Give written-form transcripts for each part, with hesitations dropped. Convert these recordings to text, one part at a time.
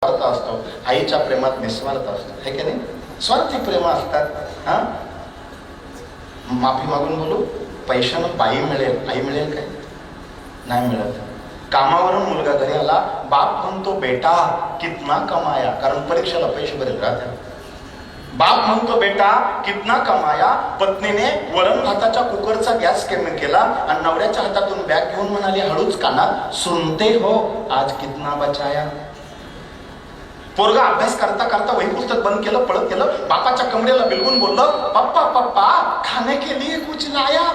असतो, आईच्या प्रेमात निस्वार्थ असतो, हे की नाही? स्वार्थी प्रेम असतात. हा, माफी मागून बोलू, पैशानं बाई मिळेल, आई मिळेल काय? नाही मिळत. कामावरून मुलगा घरी आला, बाप म्हणतो बेटा कितना कमाया, कारण परीक्षेला पैसे भरेल राहते. बाप म्हणतो बेटा कितना कमाया. पत्नीने वरण भाताच्या कुकरचा गॅस कमी केला आणि नवऱ्याच्या हातातून बॅग घेऊन म्हणाली हळूच कानात, सुनते हो आज कितना बचाया. पोरगा अभ्यास करता करता वही पुस्तक बंद केलं, पळत गेलं, बापाच्या कमरेला बिलगून बोललं, पप्पा पप्पा खाने के लिए कुछ लाया.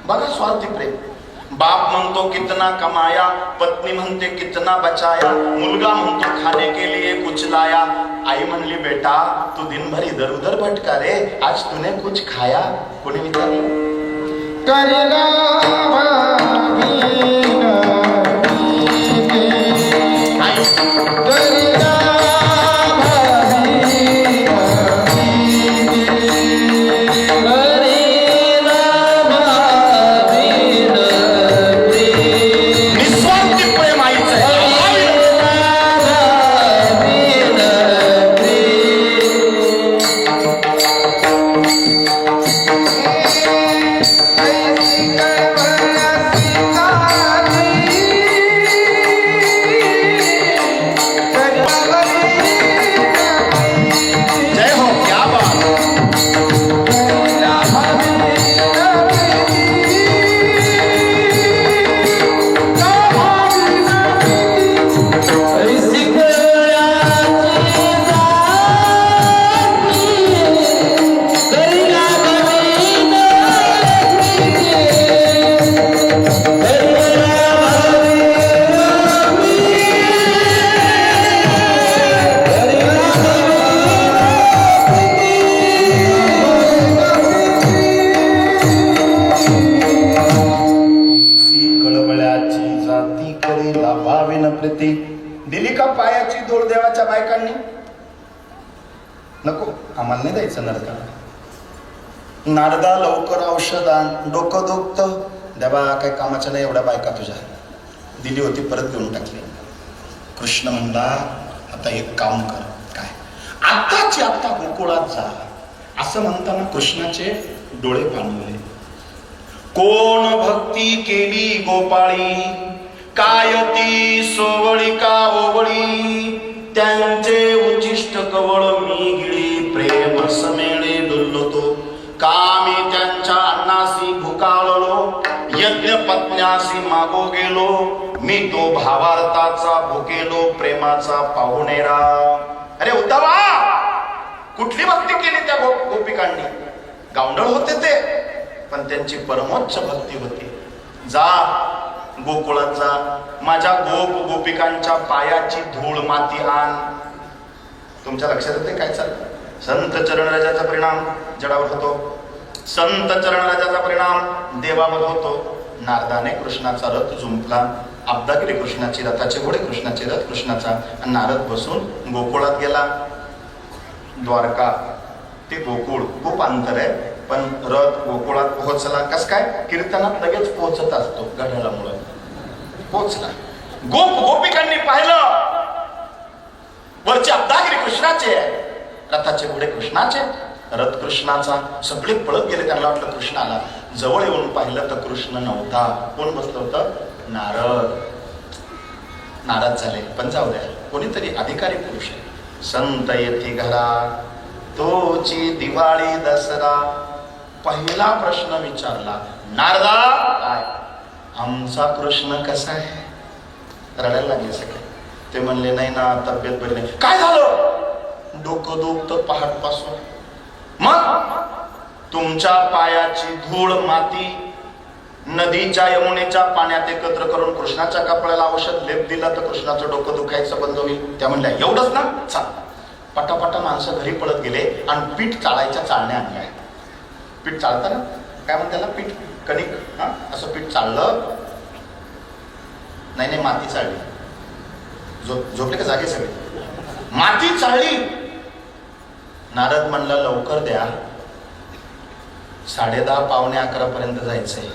बघा स्वार्थी प्रेम. बाप म्हणतो कितना कमाया, पत्नी म्हणते कितना बचाया, मुलगा म्हणतो खाने के लिए कुछ लाया. आई म्हणली बेटा तू दिनभर इधर उधर भटका रे, आज तूने कुछ खाया. कोणी विचारलं? दिली का पायाची दोर देवाच्या बायकांनी? नको, आम्हाला नाही द्यायचं नरकाला. नारदा लवकर औषधान, डोकं दुखतं, देवा काही कामाच्या नाही एवढ्या बायका तुझ्या. दिली होती परत घेऊन टाकली. कृष्ण म्हणला आता एक काम कर, काय? आत्ताची आत्ता गोकुळात जा. असं म्हणताना कृष्णाचे डोळे पाणवले. कोण भक्ती केली गोपाळी, काय ती सोवळी का ओवळी, त्यांचे उचिष्ट कवळ मी गिळी, प्रेम समेळे डुलतो, कामी त्यांच्या अन्नासी भुकाळलो, यज्ञ पत्न्यासी मागो गेलो, मी तो भावार्थाचा भुकेलो, प्रेमाचा पाहुणेरा. अरे उद्धवा, कुठली भक्ती केली त्या गोपिकांनी? गावंढळ होते ते, पण त्यांची परमोच्च भक्ती होती. जा गोकुळात जा, माझ्या गोप गोपिकांच्या पायाची धूळ माती आण. तुमच्या लक्षात येते काय चाललं? संत चरणराजाचा परिणाम जडावर होतो, संत चरणराजाचा परिणाम देवावर होतो. नारदाने कृष्णाचा रथ जुंपला, अब्दागिरी कृष्णाची, रथाचे घोडे कृष्णाचे, रथ कृष्णाचा, आणि नारद बसून गोकुळात गेला. द्वारका ते गोकुळ खूप अंतर आहे, पण रथ गोकुळात पोहोचला. कस काय? कीर्तनात लगेच पोहोचत असतो, घड्याळामुळे पोहोचला. गोपिकांनी पाहिलं वरचे अब्दागिरी कृष्णाचे, रथाचे घोडे कृष्णाचे, रथ कृष्णाचा. सगळे पळत गेले, त्यांना वाटलं कृष्ण आला. जवळ येऊन पाहिलं तर कृष्ण नव्हता. कोण बसलं होतं? नारद. नाराज झाले, पण जाऊ द्या, कोणीतरी अधिकारी पुरुष आहे. संत येथे घरा तोची दिवाळी दसरा. पहिला प्रश्न विचारला, नारदा काय आमचा कृष्ण कसा आहे? रडायला लागले सगळे. ते म्हणले नाही ना, तब्येत बरी नाही. काय झालं? डोकं दुखतं पहाटपासून. मग तुमच्या पायाची धूळ माती नदीच्या यमुनेच्या पाण्यात एकत्र करून कृष्णाच्या कपड्याला औषध लेप दिला तर कृष्णाचं डोकं दुखायचं बंद होईल. त्या म्हणल्या एवढंच ना, चाल. पटापटा माणसं घरी पळत गेले आणि पीठ चाळायच्या चाळण्या आणल्या. पीठ चालतं ना, काय म्हणते त्याला, पीठ कणिक, हा असं पीठ चाललं. नाही माती चाळली. झोपले का जागे सगळे? माती चाळली. नारद म्हणला लवकर द्या, 10:30 पावणे 11 पर्यंत जायचंय.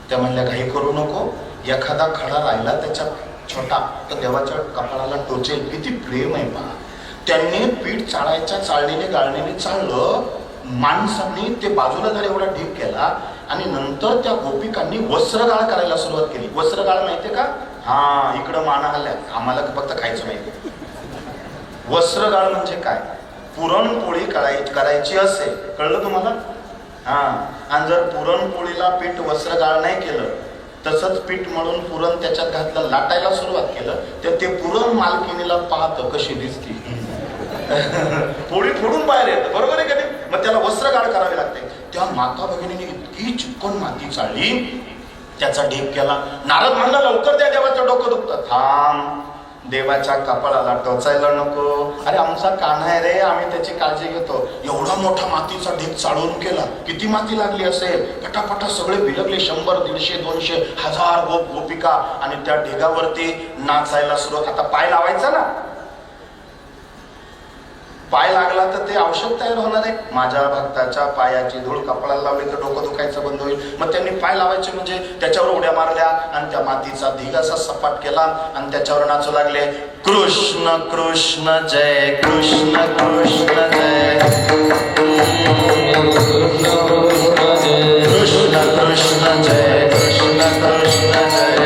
त्या म्हणल्या घाई करू नको, एखादा खडा राहिला त्याच्यात छोटा तर देवाच्या कपाळाला टोचेल. किती प्रेम आहे पहा. त्यांनी पीठ चाळायच्या चाळणीने गाळणीने चाळलं. माणसांनी ते बाजूला जर एवढा ढीग केला आणि नंतर त्या गोपिकांनी वस्त्रगाळ करायला सुरुवात केली. वस्त्रगाळ माहितीये का? हा, इकडं माना हल्ल्या, आम्हाला फक्त खायचं माहिती. वस्त्रगाळ म्हणजे काय? पुरणपोळी करायची असेल, कळलं तुम्हाला? हा, आणि जर पुरणपोळीला पीठ वस्त्रगाळ नाही केलं, तसंच पीठ मळून पुरण त्याच्यात घातलं, लाटायला सुरुवात केलं, तर ते पुरण मालकिनीला पाहतं कशी दिसती. पोळी फोडून बाहेर येतं, बरोबर आहे का नाही? मग त्याला वस्त्रगाळ करावे लागते. त्या माता भगिनीने इतकी चिकन माती चाळली, त्याचा ढीग केला. नारद म्हणला लवकर द्या, देवाचं डोकं दुखतं. थांब, देवाच्या कपाळाला टोचायला नको. अरे आमचा कान्हा आहे रे, आम्ही त्याची काळजी घेतो. एवढा मोठा मातीचा ढीग चाळून केला. किती माती लागली असेल? पटापटा सगळे बिलगले. 100, 150, 200, 1000 गोपिका आणि त्या ढिगावरती नाचायला सुरुवात. आता पाय लावायचा ना, पाय लागला तर ते औषध तयार होणार आहे. माझ्या भक्ताच्या पायाची धूळ कपाळाला लावली तर डोकं दुखायचं बंद होईल. मग त्यांनी पाय लावायचे म्हणजे त्याच्यावर उड्या मारल्या आणि त्या मातीचा ढीग असा सपाट केला आणि त्याच्यावर नाचू लागले. कृष्ण कृष्ण जय कृष्ण कृष्ण जय कृष्ण कृष्ण जय कृष्ण कृष्ण जय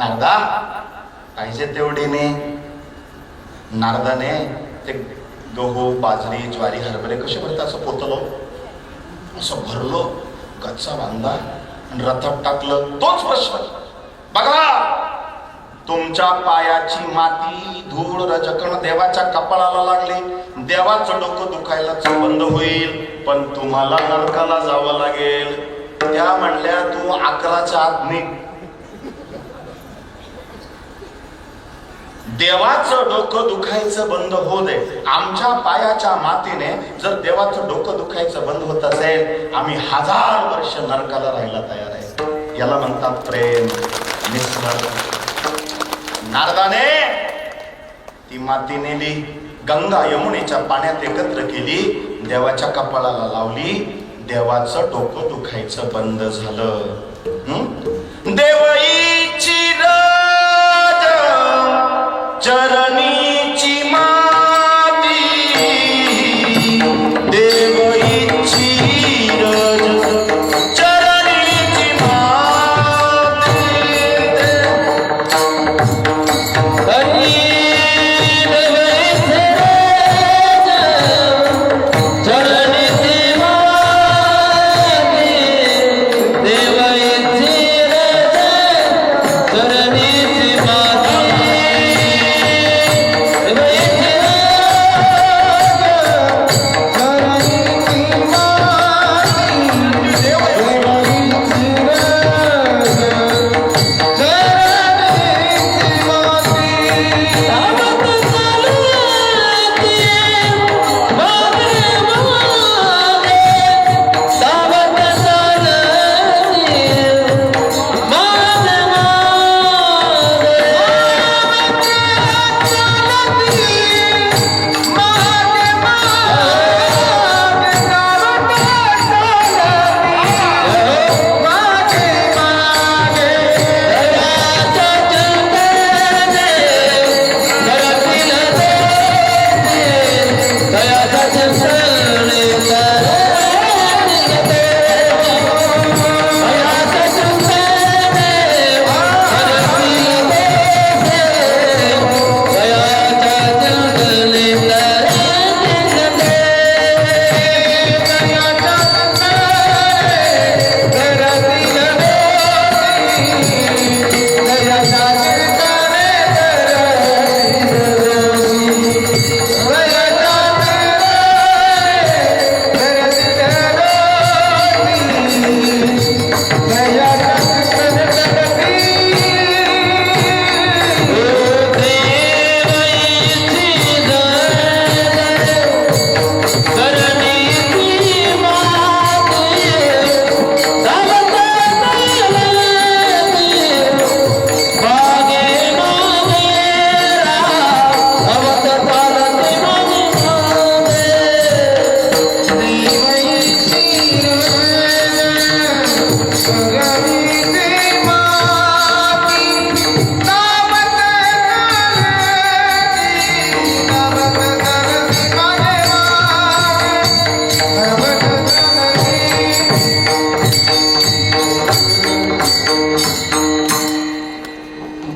नारदा पाहिजे तेवढीने. नारदाने ते गहू बाजरी ज्वारी हरभरे कसे भरतात असं पोतलो, असं भरलो, गच्चा बांधला आणि रथात टाकलं. तोच प्रश्न बघा, तुमच्या पायाची माती धूळ रजकण देवाच्या कपाळाला लागली. देवाचं डोकं दुखायलाच बंद होईल, पण तुम्हाला नरकाला जावं लागेल. त्या म्हणल्या तू 11च्या आत निघ. देवाचं डोकं दुखायचं बंद होऊ दे. आमच्या पायाच्या मातीने जर देवाचं डोकं दुखायचं बंद होत असेल, आम्ही 1000 वर्ष नरकाला राहायला तयार आहे. याला म्हणतात प्रेम, निस्वार्थ. नारदाने ती माती नेली, गंगा यमुनेच्या पाण्यात एकत्र केली, देवाच्या कपाळाला लावली. देवाचं डोकं दुखायचं बंद झालं. देवईची चरणीची माती, देवईची चरणीची माती, चरणीची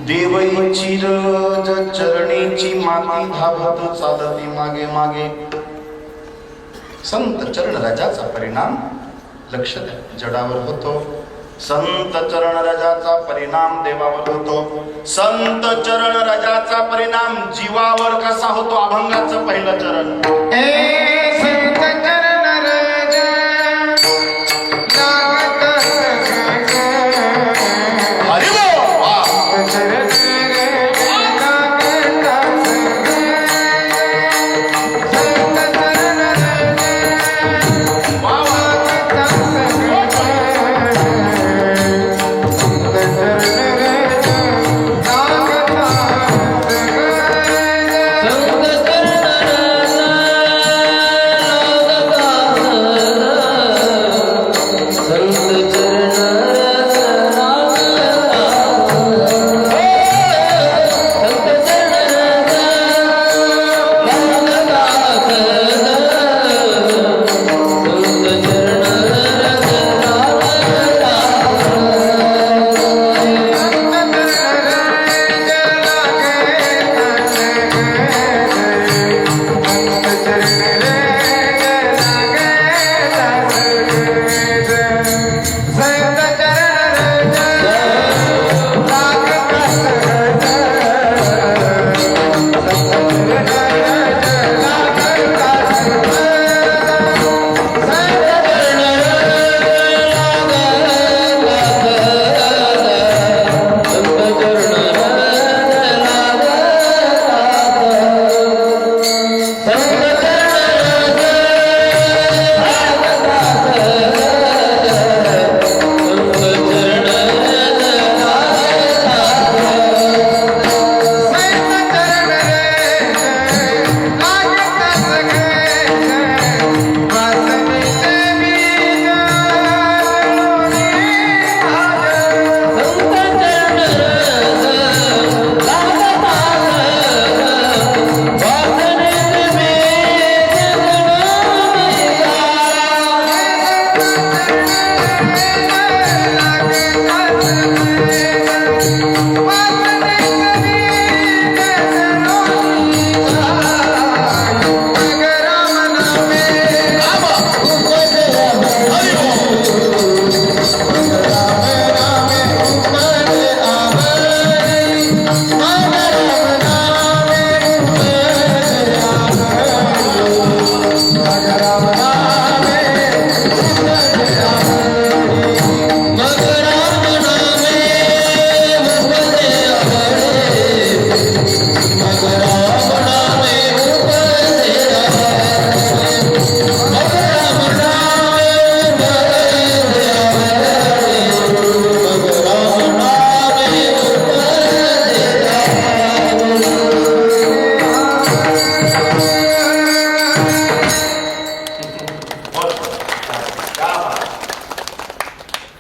देवईची रज चरणीची माती धावत चालती मागे मागे. संत चरण राजाचा परिणाम लक्ष द्या जडावर होतो. संत चरण राजाचा परिणाम देवावर होतो. संत चरण राजाचा परिणाम जीवावर कसा होतो? अभंगाचं पहिलं चरण.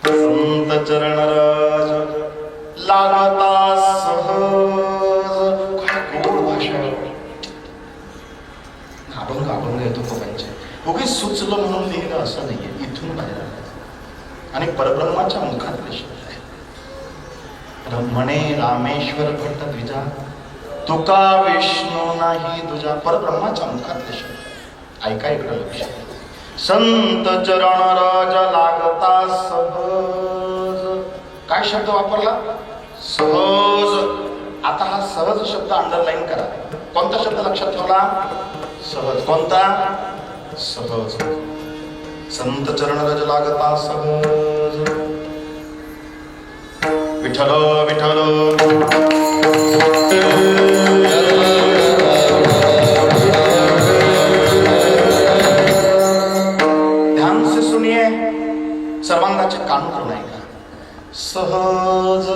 संत चरण राजा सुचलं म्हणून लिहिलं असं नाहीये. इथून बाहेर आलं आणि परब्रह्माच्या मुखातले शब्द आहे. ब्रह्मणे रामेश्वर भट्ट द्विजा तुका विष्णू नाही तुझा. परब्रह्माच्या मुखातले शब्द ऐका इकडं लक्ष. संत चरण राज लागता सहज. काय शब्द वापरला? सहज. आता हा सहज शब्द अंडरलाईन करा. कोणता शब्द लक्षात ठेवला? सहज. कोणता? सहज. संत चरण रज लागता सहज. विठ्ठल विठ्ठल. ध्यान से सुनिए, सर्वांगाचे कान करू नये का. सहज.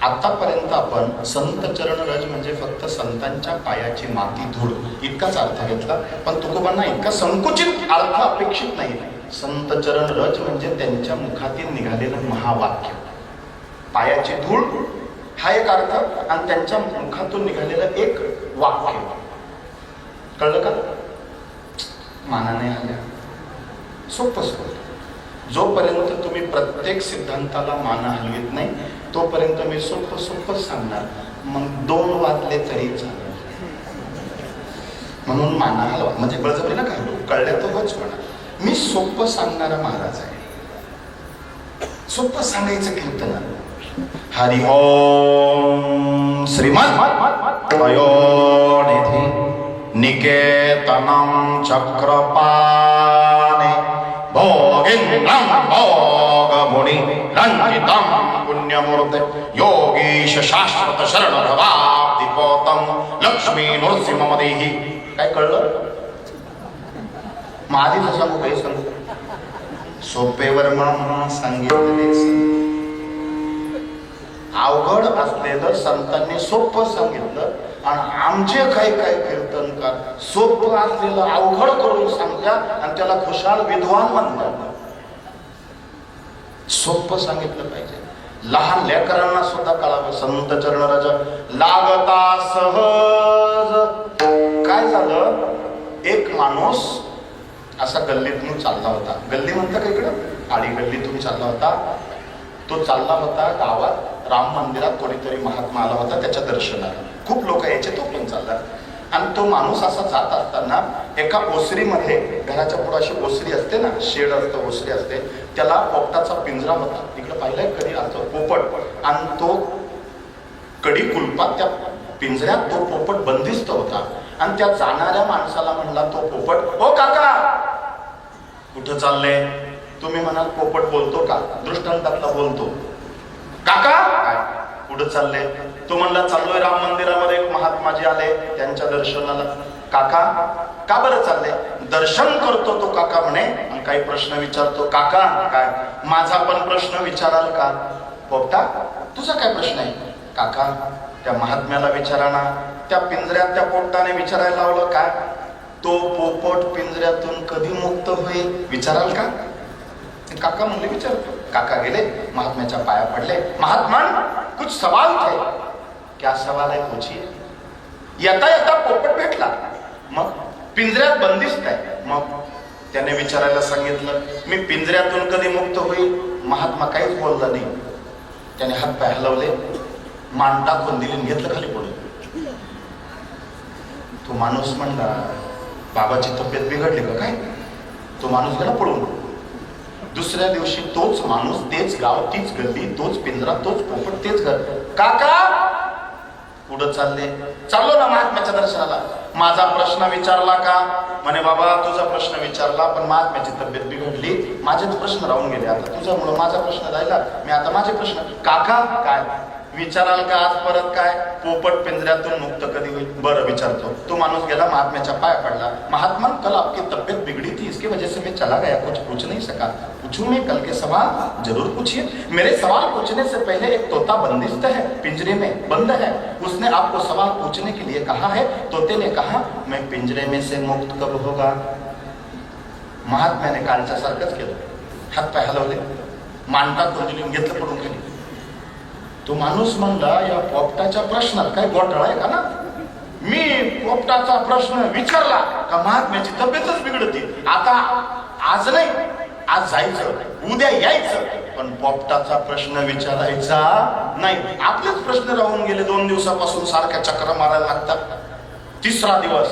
आतापर्यंत आपण संत चरण रज म्हणजे फक्त संतांच्या पायाची माती धूळ इतकाच अर्थ घेतला, पण तुकोबांना इतका संकुचित अर्थ अपेक्षित नाही. संत चरण रज म्हणजे त्यांच्या मुखातील निघालेलं महावाक्य. पायाची धूळ हा एक अर्थ आणि त्यांच्या मुखातून निघालेलं एक वाक्य. कळलं का? मानाने आल्या. सोपं सोपं. जोपर्यंत तुम्ही प्रत्येक सिद्धांताला मान हलवित नाही तोपर्यंत मी सोपं सोपं सांगणार, मग 2 वाजले तरी चालेल. म्हणून माना हलवा, म्हणजे बळजबरी नका हलवू, कळल्या तो होच म्हणा. मी सोपं सांगणारा महाराज आहे. सोपं सांगायचं कीर्तन. हरि ओम श्रीमद पयोनिधी निकेतनम चक्रपाणे भोगिन्द्रं भोगमुनि रंजितं पुण्यमूर्ते योगीश शाश्वत शरण भवाब्धिपोतं लक्ष्मी नृसिंहमदेहि. काय कळलं? माझी सांगू काही सांगू? सोपेवर मामा सांगितलेच. अवघड असलेलं संतांनी सोपं सांगितलं आणि आमचे काही काही कीर्तनकार सोपं असलेलं अवघड करून सांगतात आणि त्याला खुशाल विद्वान म्हणतात. सोपं सांगितलं पाहिजे. लहान लेकरांना सुद्धा कळावं. संत चरणराजा लागता सहज. काय झालं? एक माणूस असा गल्लीतून चालला होता. गल्ली म्हणता का इकडं? आडी गल्लीतून चालला होता. तो चालला होता गावात. राम मंदिरात कोणीतरी महात्मा आला होता त्याच्या दर्शनाला. खूप लोक यायचे, तो पण चालला. आणि तो माणूस असा जात असताना एका ओसरीमध्ये, घराच्या पुढे अशी ओसरी असते ना, शेड असतं, ओसरी असते, त्याला पोपटाचा पिंजरा होता. इकडे पाहिलाय कधी? असतो पोपट. आणि तो कडी कुलपात त्या पिंजऱ्यात तो पोपट बंदिस्त होता. आणि त्या जाणाऱ्या माणसाला म्हणला तो पोपट, ओ काका कुठं चालले? तुम्ही म्हणाल पोपट बोलतो का? दृष्टांतातला बोलतो. काका काय कुठं चालले? तो म्हणला चाललोय राम मंदिरामध्ये, एक महात्माजी आले त्यांच्या दर्शनाला. काका का बरं चालले? दर्शन करतो तो काका म्हणे आणि काही प्रश्न विचारतो. काका काय? माझा पण प्रश्न विचाराल का? पोपटा तुझा काय प्रश्न आहे? काका त्या महात्म्याला विचारा ना. त्या पिंजऱ्यात त्या पोपटाने विचारायला लावलं. काय? तो पोपट पिंजऱ्यातून कधी मुक्त होईल विचाराल का? काका म्हणले विचारतो. काका गेले, महात्म्याच्या पाया पडले. महात्मान कुछ सवाल थे. क्या सवाल है पूछिए. येता येता पोपट भेटला. मग पिंजऱ्यात बंदिस्त आहे. मग त्याने विचारायला सांगितलं, मी पिंजऱ्यातून कधी मुक्त होईल? महात्मा काहीच बोलला नाही. त्याने हात पाय हलवले, मान टाकून दिली, घेतलं खाली पडून. तो माणूस म्हणला, बाबाची तब्येत बिघडली का काय? तो माणूस गेला पळून. दुसऱ्या दिवशी तोच माणूस, तेच गाव, तीच गल्ली, तोच पिंजरा, तोच पोपट, तेच घर. काका पुढं चालले? चाललो ना महात्म्याच्या दर्शनाला. माझा प्रश्न विचारला का? म्हणे बाबा तुझा प्रश्न विचारला, पण महात्म्याची तब्येत बिघडली, माझेच प्रश्न राहून गेले. आता तुझ्यामुळं माझा प्रश्न राहिला, मी आता माझे प्रश्न. काका काय विचाराल का आज परत? काय? पोपट पिंजऱ्यातून मुक्त कधी होईल? बरं विचारतो. तो माणूस गेला, महात्म्याच्या पाया पडला. महात्मा कल आपकी तबियत बिगड़ी थी, इसकी वजह से मैं चला गया, कुछ पूछ नहीं सका. पूछूं मैं कल के सवाल? जरूर पूछिए. मेरे सवाल पूछने से पहले एक तोता बंदिस्त है, पिंजरे में बंद है. उसने आपको सवाल पूछने के लिए कहा है. तोते ने कहा मैं पिंजरे में से मुक्त कब होगा? महात्म्याने कालच्या सारखंच केलं. हात पाय हलवले, मान टाकून दिली, घेतलं पडून गेली. तो माणूस म्हणला, या पोपटाच्या प्रश्नात काय घोटाळा आहे का ना? मी पोपटाचा प्रश्न विचारला का महात्म्याची तब्येतच बिघडते. आता आज नाही, आज जायचं, उद्या यायचं, पण पोपटाचा प्रश्न विचारायचा नाही. आपलेच प्रश्न राहून गेले. 2 दिवसापासून सारख्या चक्र मारायला लागतात. 3रा दिवस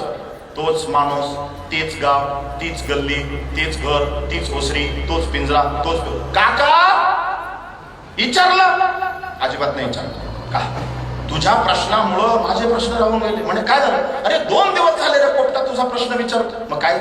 तोच माणूस, तेच गाव, तीच गल्ली, तेच घर, तीच ओसरी, तोच पिंजरा, तोच. काका विचारलं? अजिबात नाही विचारलं. का? तुझ्या प्रश्नामुळं माझे प्रश्न राहून गेले. म्हणे काय झालं? अरे 2 दिवस झाले रे पोपटा तुझा प्रश्न विचारतो. मग काय?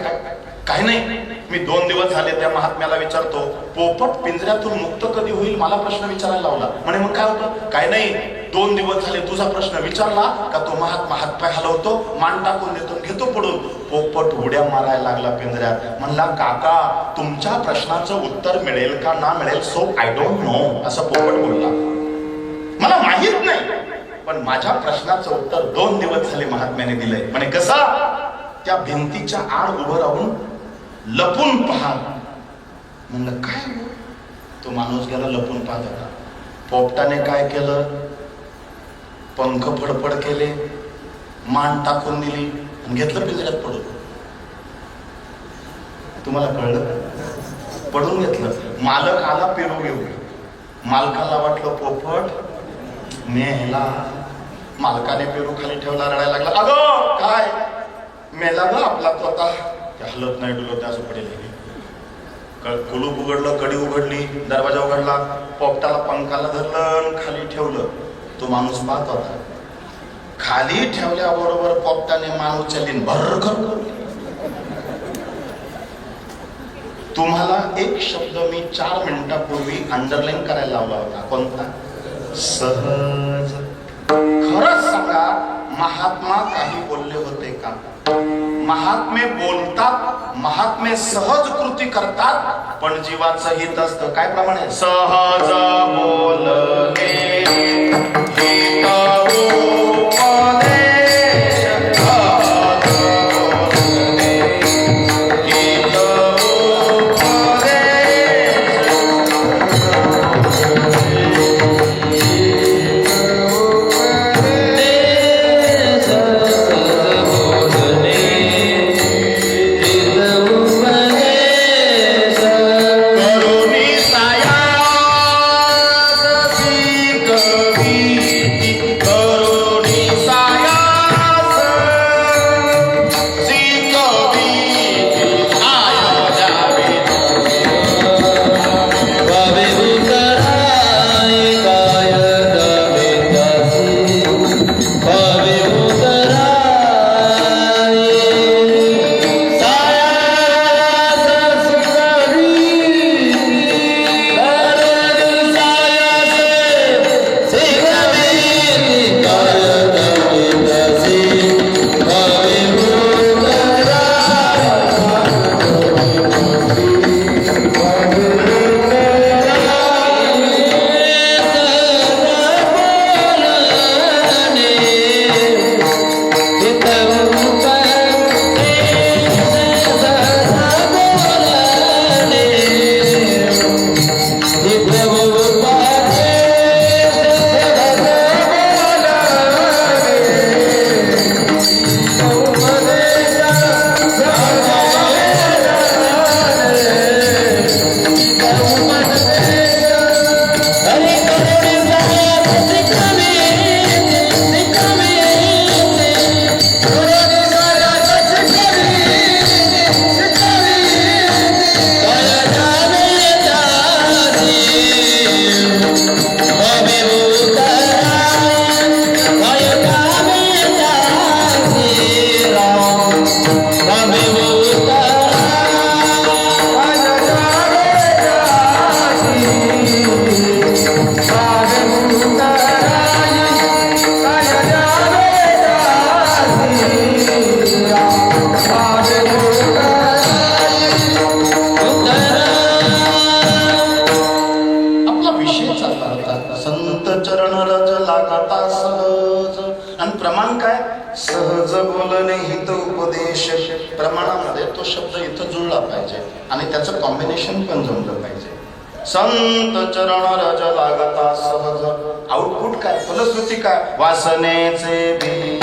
काही नाही, मी 2 दिवस झाले त्या महात्म्याला विचारतो, पोपट पिंजऱ्यातून मुक्त कधी होईल? मला प्रश्न विचारायला लावला. म्हणे मग काय होतं? काय नाही, 2 दिवस झाले तुझा प्रश्न विचारला का तो महात्मा हातपाय हलवतो, मान टाकून देतो, घेतो पडून. पोपट उड्या मारायला लागला पिंजऱ्यात. म्हणला काका तुमच्या प्रश्नाचं उत्तर मिळेल का ना मिळेल, सो आय डोंट नो, असं पोपट बोलला. मला माहित नाही, पण माझ्या प्रश्नाचं उत्तर 2 दिवस झाले महात्म्याने दिलंय. म्हणे कसा? त्या भिंतीच्या आड उभं राहून लपून पहा. म्हणलं काय? तो माणूस गेला लपून पाहत होता. पोपटाने काय केलं? पंख फडफड केले, मान टाकून दिली आणि घेतलं पिंजऱ्यात पडून. तुम्हाला कळलं? पडून घेतलं. मालक आला पेरू घेऊन. मालकाला वाटलं पोपट मेला. मालकाने पेरू खाली ठेवला, रडायला लागला. अगं काय मेला ग आपला तोता. हलत नाही डुलत असं पडेल. कुलूप उघडलं, कडी उघडली, दरवाजा उघडला, पोपटाला पंखाला धरलं, खाली ठेवलं. तो माणूस पाहत होता. खाली ठेवल्याबरोबर पोपटाने मान उचलली, भरकर. तुम्हाला एक शब्द मी 4 मिनिटापूर्वी अंडरलाईन करायला लावला होता. कोणता? सहज. खरंच सांगा, महात्मा काही बोलले होते का? महात्मे बोलतात, महात्मे सहज कृती करतात, पण जीवाचं हित असतं काय प्रमाणे? सहज बोलणे प्रमाणामध्ये तो शब्द इथं जुळला पाहिजे आणि त्याचं कॉम्बिनेशन पण जमलं पाहिजे. संत चरण रज लागता सहज. आउटपुट काय? फलश्रुती काय? वासनेचे बीज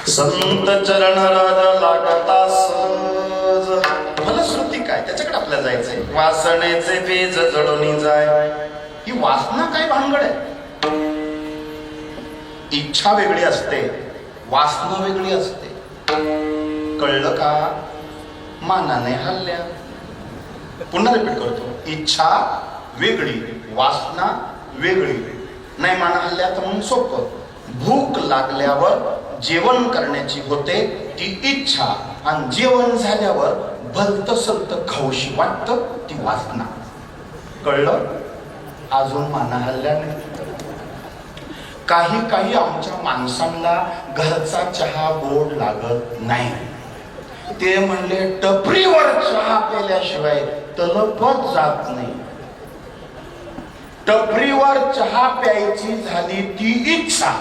संत चरण रज लागता सहज. फलश्रुती काय? त्याच्याकडे आपल्याला जायचंय. वासनेचे बीज जळून जाय. ही वासना काय भानगड आहे? इच्छा वेगळी असते, वासना वेगळी असते. कळलं का? मानाने हल्ल्या पुन्हा रिपीट करतो, इच्छा वेगळी, वासना वेगळी. नाही माना हल्ल्यात म्हणून सोपं. भूक लागल्यावर जेवण करण्याची होते ती इच्छा, आणि जेवण झाल्यावर भलत सलत खाऊशी वाटतं ती वासना. कळलं? अजून माना हल्ल्याने काही काही आमच्या माणसांना घरचा चहा गोड लागत नाही. ते म्हणले टपरीवर चहा प्यायल्याशिवाय तलपच जात नाही. टपरीवर चहा प्यायची झाली ती इच्छा,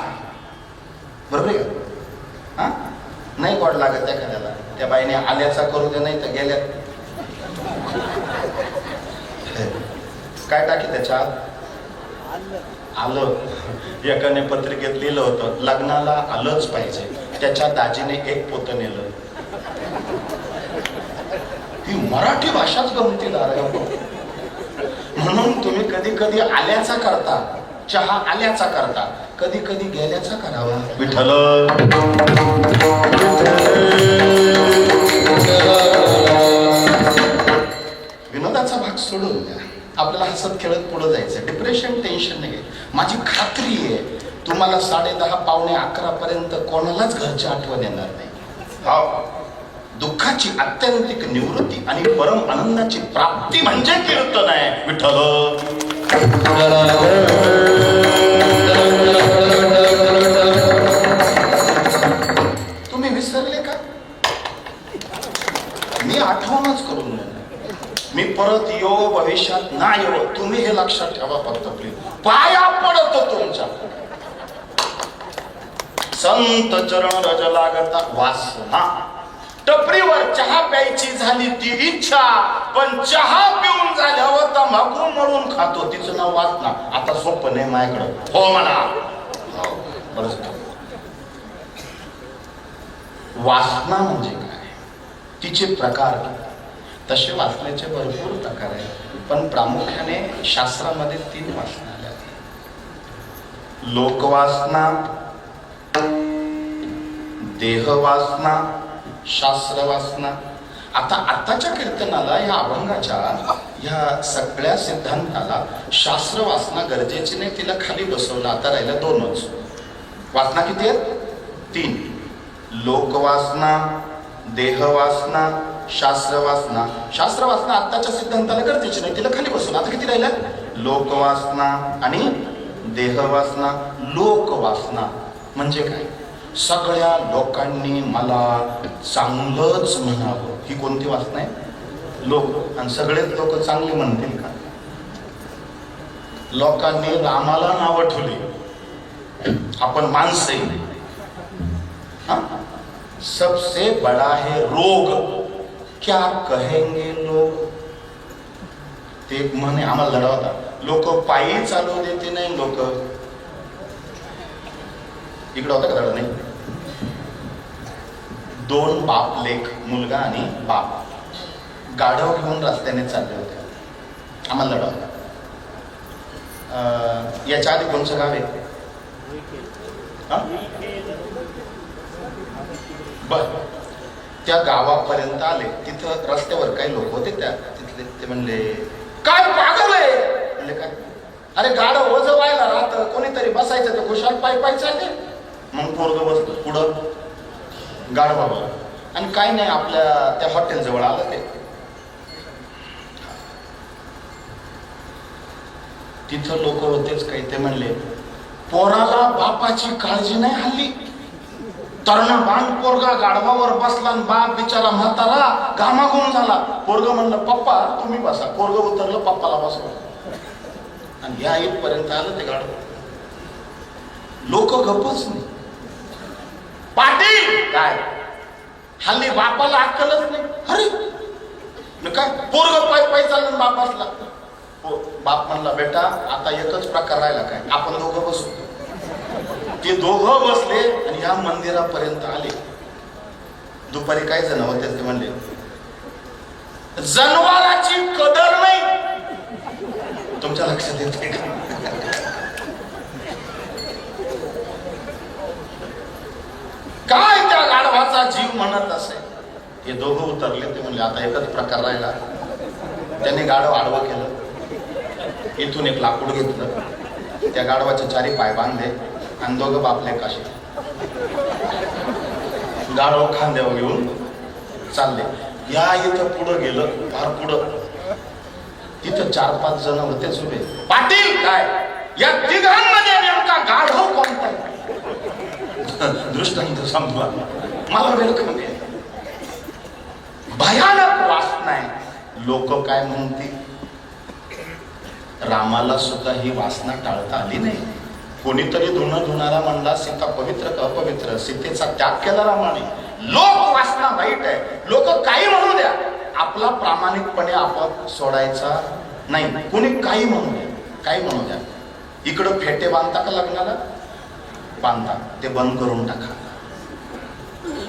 बरोबर आहे का? हा, नाही गोड लागत एखाद्याला, त्या बाईने आल्याचा करू दे, नाही तर गेल्या काय टाकी त्याच्यात आलं. एकाने पत्रिकेत लिहिलं होतं, लग्नाला आलंच पाहिजे. त्याच्या दाजीने एक पोतं नेलं. ही मराठी भाषाच गमतीदार आहे. म्हणून तुम्ही कधी कधी आल्याचा करता, चहा आल्याचा करता, कधी कधी गेल्याचा करावा. विठ्ठल विनोदाचा भाग सोडून द्या, आपल्याला हसत खेळत पुढे जायचं. डिप्रेशन, टेन्शन नाही. माझी खात्री आहे तुम्हाला 10:30 पावणे 11 पर्यंत कोणालाच घरची आठवण येणार नाही. हो, दुःखाची आत्यंतिक निवृत्ती आणि परम आनंदाची प्राप्ती म्हणजे कीर्तन आहे. विठ्ठल तुम्ही विसरले का? मी आठवणच करून देणार. मी परत येऊ, भविष्यात ना येऊ, तुम्ही हे लक्षात ठेवा. फक्त प्लीज पाया पडतो तुमच्या. संत चरण रज लागता वासना. टपरीवर चहा प्यायची झाली ती इच्छा, पण चहा पिऊन झाल्यावर तंबाखू मळून खातो, तिचं नाव वासना. आता सोपं नाही माझ्याकडं. हो म्हणा. वासना म्हणजे काय, तिचे प्रकार. तसे वासनेचे भरपूर प्रकार आहेत, पण प्रामुख्याने शास्त्रामध्ये 3 वासना आल्या. लोकवासना, देहवासना, शास्त्रवासना. आताच्या कीर्तनाला, या अभंगाच्या, ह्या सगळ्या सिद्धांताला शास्त्रवासना गरजेची नाही, तिला खाली बसवलं. आता राहिल्या 2च वासना. किती आहेत? 3. लोकवासना, देहवासना, शास्त्रवासना. शास्त्रवासना आताच्या सिद्धांताला गरजेची नाही, तिला खाली बसवलं. आता किती राहिल्या? लोकवासना आणि देहवासना. लोकवासना म्हणजे काय? सगळ्या लोकांनी मला चांगलंच म्हणावं, ही कोणती वासना आहे? लोक. आणि सगळेच लोक चांगले म्हणतील का? लोकांनी रामाला नावं ठेवली, आपण माणसं आहे. सबसे बडा है रोग, क्या कहेंगे लोग. ते म्हणे आम्हाला लढवता. लोक पायी चालू देते नाही. लोक इकडे होता का धडा? नाही. 2 बाप लेक, मुलगा आणि बाप, गाढव घेऊन रस्त्याने चालले होते. आम्हाला लढा होता. याच्या आधी कोणचं गाव आहे? बर. त्या गावापर्यंत आले. तिथं रस्त्यावर काही लोक होते, त्या तिथले. ते म्हणले काय पागल आहे? म्हणले काय? अरे गाढव वज व्हायला राहतं, कोणीतरी बसायचं तर खुशाल पाय पाय चालले. मग पोरग बसलं पुढं गाढवावर, आणि काही नाही, आपल्या त्या हॉटेल जवळ आलं. ते तिथं लोक होतेच काही. ते म्हणले पोराला बापाची काळजी नाही हल्ली. तरणा बाण पोरगा गाढवावर बसला आणि बाप बिचारा म्हातारा घामाघूम झाला. पोरग म्हणलं पप्पा तुम्ही बसा. पोरग उतरलं, पप्पाला बसवलं, आणि या इथपर्यंत आलं ते गाढव. लोक गप्पच नाही. पाटील काय हल्ली बापाला अक्कलच नाही. अरे काय पोरग पाय पाय चालून बाप बसला. बाप म्हणला बेटा आता एकच प्रकार राहिला, काय आपण दोघं बसू. ते दोघं बसले आणि ह्या मंदिरापर्यंत आले. दुपारी काय जण होते ते म्हणले जनावराची कदर नाही. तुमच्या लक्षात येते का? काय त्या गाढवाचा जीव म्हणत असे. हे दोघं उतरले. ते म्हणले आता एकच प्रकार राहिला, त्याने गाढव आडवं केलं, इथून एक लाकूड घेतलं, त्या गाढवाचे चारी पाय बांधले आणि दोघं बापले काशी. गाढव खांद्यावर घेऊन चालले. या इथं पुढं गेलं, फार पुढं. तिथं 4-5 जण होतेच उभे. पाटील काय या तिघांमध्ये नेमका गाढव कोणता? दृष्टांत सांगतो मला वेलकम आहे. भयानक वासना आहे. लोक काय म्हणतील? रामाला सुद्धा ही वासना टाळता आली नाही. कोणीतरी धुणं धुणारा म्हणला सीता पवित्र का अपवित्र, सीतेचा त्याग केला रामाने. लोक वासना वाईट आहे. लोक काही म्हणू द्या, आपला प्रामाणिकपणे आपण सोडायचा नाही. कोणी काही म्हणू द्या, काही म्हणू द्या. इकडं फेटे बांधता का लग्नाला? बांधता, ते बंद करून टाका.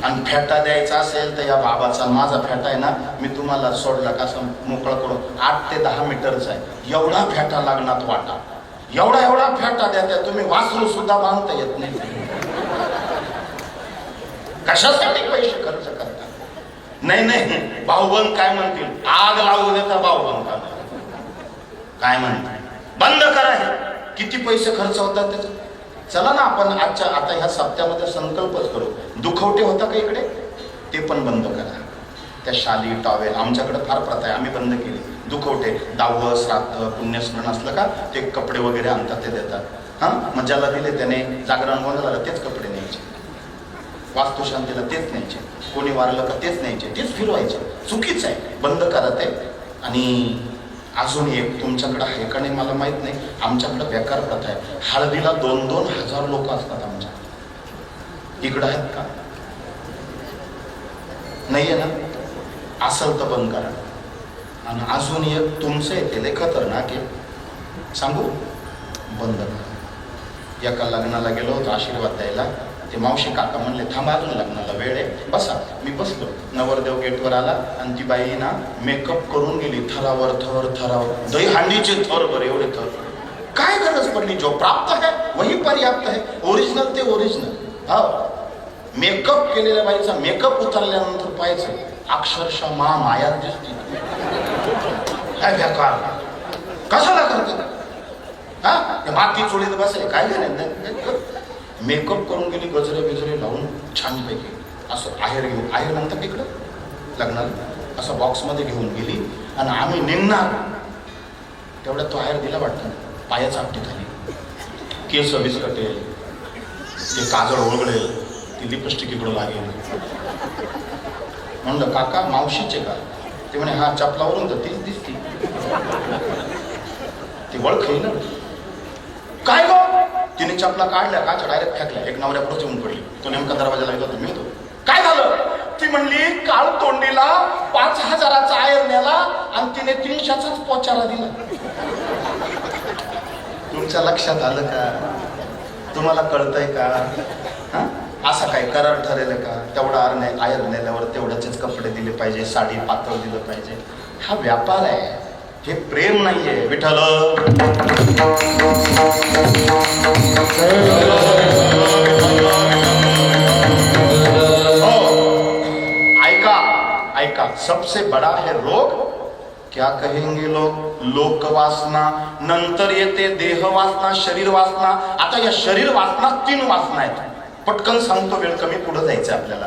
आणि फेटा द्यायचा असेल तर या बाबाचा माझा फेटा आहे ना, मी तुम्हाला सोडला का असं मोकळा करून 8 ते 10 मीटरचा आहे. एवढा फेटा लग्नात वाटा, एवढा फेटा द्या. त्या तुम्ही वासरू सुद्धा बांधता येत नाही. कशासाठी पैसे खर्च करता? नाही भाऊबंद काय म्हणतील? आग लावू देता भाऊबंद काय म्हणतात? बंद करा. हे किती पैसे खर्च होतात त्याचे? चला ना आपण आता ह्या सप्त्यामध्ये संकल्पच करू. दुखवटे होता का इकडे? ते पण बंद करा. त्या शाली टॉवेल आमच्याकडे फार प्रथा आहे, आम्ही बंद केली. दुखवटे 10व श्राद्ध पुण्यस्मरण असलं का ते कपडे वगैरे आणतात, ते देतात. मग ज्याला दिले त्याने जागरण गोंधळाला तेच कपडे न्यायचे, वास्तुशांतीला तेच न्यायचे, कोणी वारलं का तेच न्यायचे, तेच फिरवायचे. चुकीच आहे, बंद करा ते. आणि अजून एक तुमच्याकडे आहे का नाही मला माहित नाही, आमच्याकडे बेकार प्रथा आहे. हळदीला 2-2 हजार लोक असतात आमच्या इकडं. आहेत का? नाहीये ना? असेल तर बंद करा. आणि अजून एक तुमचं येते लय खतरनाक आहे, सांगू? बंद करा. एका लग्नाला गेलो होतो आशीर्वाद द्यायला. ते मावशी काका म्हणले थांबा अजून लग्नाला वेळ आहे, बसा. मी बसलो. नवरदेव गेटवर आला आणि ती बाई ना मेकअप करून गेली. थरावर दही हांडीचे थर, बरं एवढे थर. काय गरज पडली? जो प्राप्त आहे वही पर्याप्त आहे. ओरिजिनल ते ओरिजिनल. मेकअप केलेल्या बाईचा मेकअप उतरल्यानंतर पाहायचं अक्षरशः माया दिसते. काय बेकार, कशाला करतात? माती चोळीत बसेल काय झालं? मेकअप करून गेली, गजरे बिजरे लावून छानपैकी असं आहेर घेऊन, आहेर म्हणतात तिकडं लग्नाला, असं बॉक्समध्ये घेऊन गेली. आणि आम्ही निघणार तेवढ्यात तो आहेर दिला वाटतं. पायाचा आपटी खाली, केस विस्कटेल, ते काजळ ओळगळेल, ती लिपस्टिक इकडं लागेल. म्हणलं काका मावशीचे का? ते म्हणे हा चपलावरून तर तीच दिसती. ती वळखई ना. काय गो? तिने चपला काढल्या का डायरेक्ट फेकल्या. एक नवऱ्या पुढे येऊन पडली. तो नेमका दरवाजाला गेला होता, मी होतो. काय झालं? ती म्हणली काळ तोंडीला 5,000चा आयर नेला आणि तिने 300चाच पोचारा दिला. तुमच्या लक्षात आलं का? तुम्हाला कळतंय का? असा काय करार ठरेल का? तेवढा आयर नेल्यावर तेवढ्याचेच कपडे दिले पाहिजे, साडी पातळ दिलं पाहिजे. हा व्यापार आहे, हे प्रेम नाहीये. विठ्ठल ऐका, सबसे बड़ा है रोग. क्या कहेंगे लोग? लोक वासना. नंतर येते देह वासना, शरीर वासना. आता या शरीर वासना 3 वासना आहेत. पटकन सांगतो, वेळ कमी, पुढे जायचं आपल्याला.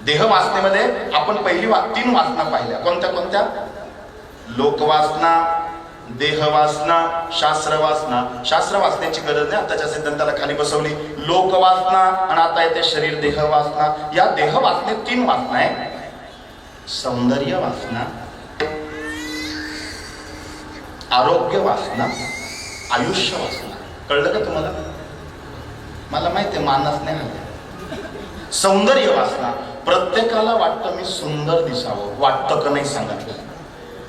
देह वासनेमध्ये आपण पहिली 3 वासना पाहिल्या. कोणत्या? लोकवासना, देहवासना, शास्त्रवासना. शास्त्रवासनेची गरज नाही, आताच्या सिद्धांताला खाली बसवली. लोकवासना आणि आता येते शरीर देहवासना. या देहवासनेत 3 वासना आहे. सौंदर्य वासना, आरोग्य वासना, आयुष्य वासना. कळलं का तुम्हाला? मला माहिती आहे मानस नाही हल्ला. सौंदर्य वासना, प्रत्येकाला वाटतं मी सुंदर दिसावं. वाटतं का नाही सांगा?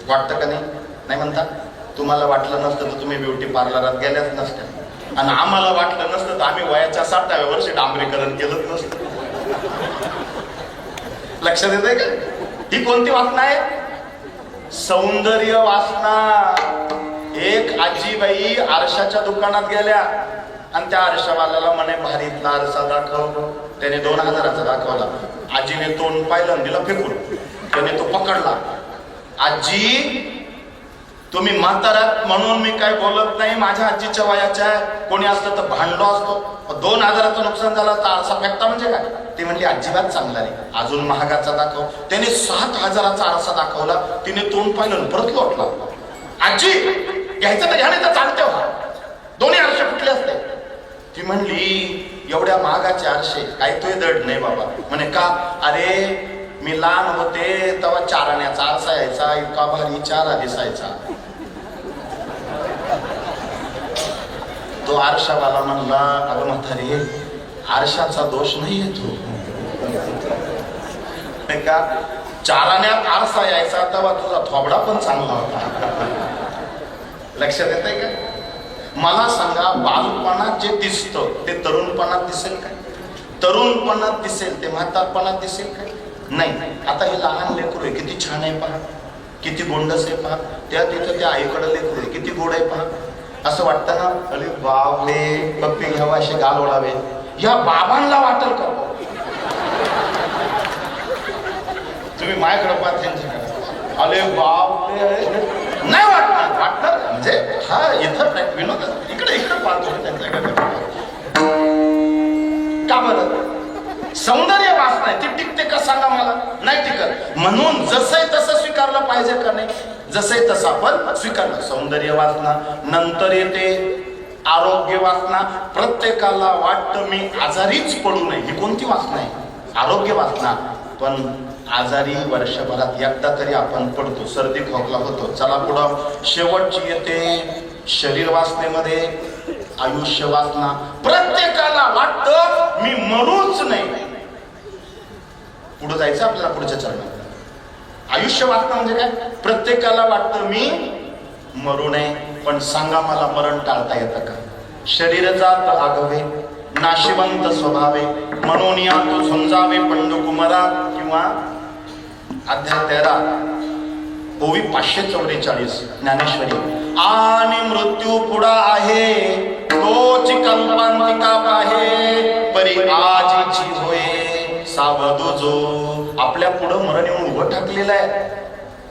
वाटतं का नाही? नाही म्हणता? तुम्हाला वाटलं नसतं तर तुम्ही ब्युटी पार्लरात गेल्याच नसत्या. आणि आम्हाला वाटलं नसतं तर आम्ही वयाच्या 60व्या वर्षी डांबरीकरण केलंच नसतं. लक्षात येतंय का? ही कोणती वासना आहे? सौंदर्य वासना. एक आजीबाई आरशाच्या दुकानात गेल्या आणि त्या आरशावाल्याला म्हणे भारीतला आरसा दाखव. त्याने 2,000चा दाखवला. आजीने तोंड पाहिलं आणि दिला फेकून. त्याने तो पकडला. आजी तुम्ही म्हाताऱ्यात म्हणून मी काय बोलत नाही, माझ्या आजीच्या वयाच्या आहे. कोणी असतं तर भांडलो असतो. 2,000चं नुकसान झालं तर आरसा फेकता म्हणजे काय? ती म्हणली अजिबात चांगला नाही, अजून महागाचा दाखव. त्याने 7,000चा आरसा दाखवला. तिने तोंड पाहिलं परत लोटला. आजी घ्यायचं तर घ्या, नाही तर चालते व्हा. दोन्ही आरसे फुटले असते. ती म्हणली एवढ्या महागाचे आरसे काही तुझे दड नाही बाबा. म्हणे का? अरे मी लहान होते तेव्हा 4 आण्याचा आरसा यायचा, इतका भारी 4 दिसायचा. तो आरशावाला म्हणला अगं म्हातारी, आरशाचा दोष नाहीये तू का? 4 आण्यात आरसा यायचा तेव्हा तुझा थोबडा पण चांगला होता. लक्षात येत आहे का? मला सांगा, बालपणात जे दिसतं ते तरुणपणात दिसेल काय? तरुणपणात दिसेल ते म्हातारपणात दिसेल काय? नाही. आता हे लहान लेकरू आहे, किती छान आहे पहा, किती गोंडस आहे पहा. त्या तिथं त्या आईकडे लेकरू आहे, किती गोड आहे पहा. असं वाटतं ना, अरे बापरे पप्पी घ्यावा असे गाल ओढावे. या बाबांना वाटेल का? तुम्ही माझ्याकडे पाहा, त्यांच्याकडे अरे बापरे नाही वाटणार. वाटणार म्हणजे हा इथं विनोद इकडे पाहतो त्यांच्याकडे. का बरं? सौंदर्य वासना आहे, ती टिकते का सांगा मला? नाही टिकत. म्हणून जसंय तसं स्वीकारलं पाहिजे का नाही? जसंय तसं आपण स्वीकारलं. सौंदर्य वासना नंतर येते, आरोग्य वासना. प्रत्येकाला वाटतं मी आजारीच पडू नये, ही कोणती वासना आहे? आरोग्य वासना. पण आजारी वर्षभरात एकदा तरी आपण पडतो, सर्दी खोकला होतो. चला पुढं, शेवटची येते शरीर वासनेमध्ये आयुष्य वासना. प्रत्येकाला वाटतं मी मरूच नाही. पुढे जायचं आपल्याला पुढच्या चरणात. आयुष्य वासना म्हणजे काय? प्रत्येकाला वाटतं मी मरू नये. पण सांगा मला, मरण टाळता येतं का? शरीर जात आगवे, नाशिवंत स्वभावे, म्हणून या तो समजावे पंडकुमारा. किंवा अध्याय 13 ओवी 544 ज्ञानेश्वरी. आणि मृत्यू पुढा आहे तोची कल्पांतिका पाहे, परी आजीची होय सावधो जो. आपल्या पुढं मरण येऊन उभं टाकलेलं आहे.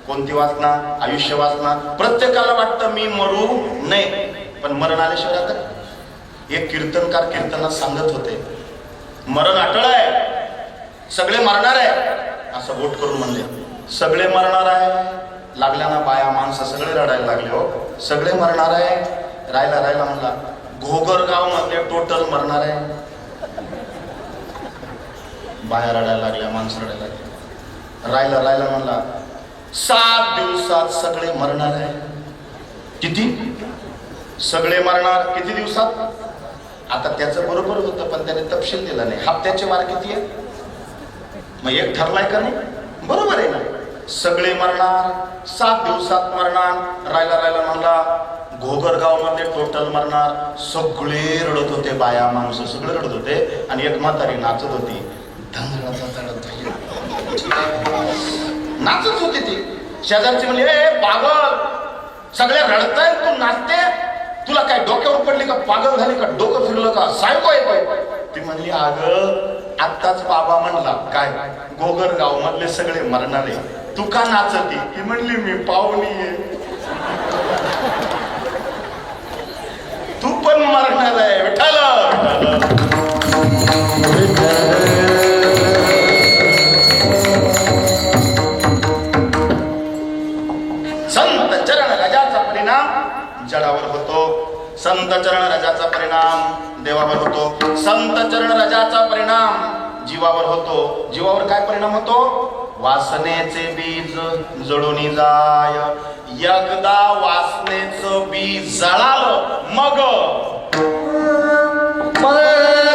कोणती वासना? आयुष्य वासना. प्रत्येकाला वाटतं मी मरू नये, पण मरण आल्याशिवाय आता. एक कीर्तनकार कीर्तनात सांगत होते, मरण अटळ आहे, सगळे मरणार आहे. असं बोट करून म्हणले, सगळे मरणार आहे. लागल्या ना बाया माणसं सगळे रडायला लागले. हो सगळे मरणार आहे. राहिला म्हणला, घोगरगाव मधले टोटल मरणार आहे. बाया रडायला लागल्या, माणसं रडायला लागली. राहिला म्हणला, 7 दिवसात सगळे मरणार आहे. किती? सगळे मरणार किती दिवसात? आता त्याचं बरोबर होतं, पण त्याने तपशील दिला नाही. हप्त्याचे वार किती आहे? मग एक ठरलाय का नाही? बरोबर आहे ना. सगळे मरणार, 7 दिवसात मरणार. राहिला म्हणला, घोगरगाव मध्ये टोटल मरणार. सगळे रडत होते, बाया माणसं सगळे रडत होते. आणि एक म्हातारी नाचत होती, नाचत होती ती. शेजारची म्हणली, ए पागल, सगळे रडताय, तू नाचते, तुला काय डोक्यावर पडली का? पागल झाली का? डोकं फिरलं का? सायको येतोय. ती म्हणली, अगं आत्ताच बाबा म्हणला काय, घोगरगाव मधले सगळे मरणारे, तू का नाचती? ती म्हणली, मी पाहुणी आहे, तू पण मरणार आहे. विठ्ठल संत चरण राजाचा परिणाम जडावर होतो. संत चरण राजाचा परिणाम देवावर होतो. संत चरण राजाचा परिणाम जीवावर होतो. जीवावर काय परिणाम होतो? वासनेचे बीज जळून जाय. एकदा वासनेचं बीज जळालं मग मगरा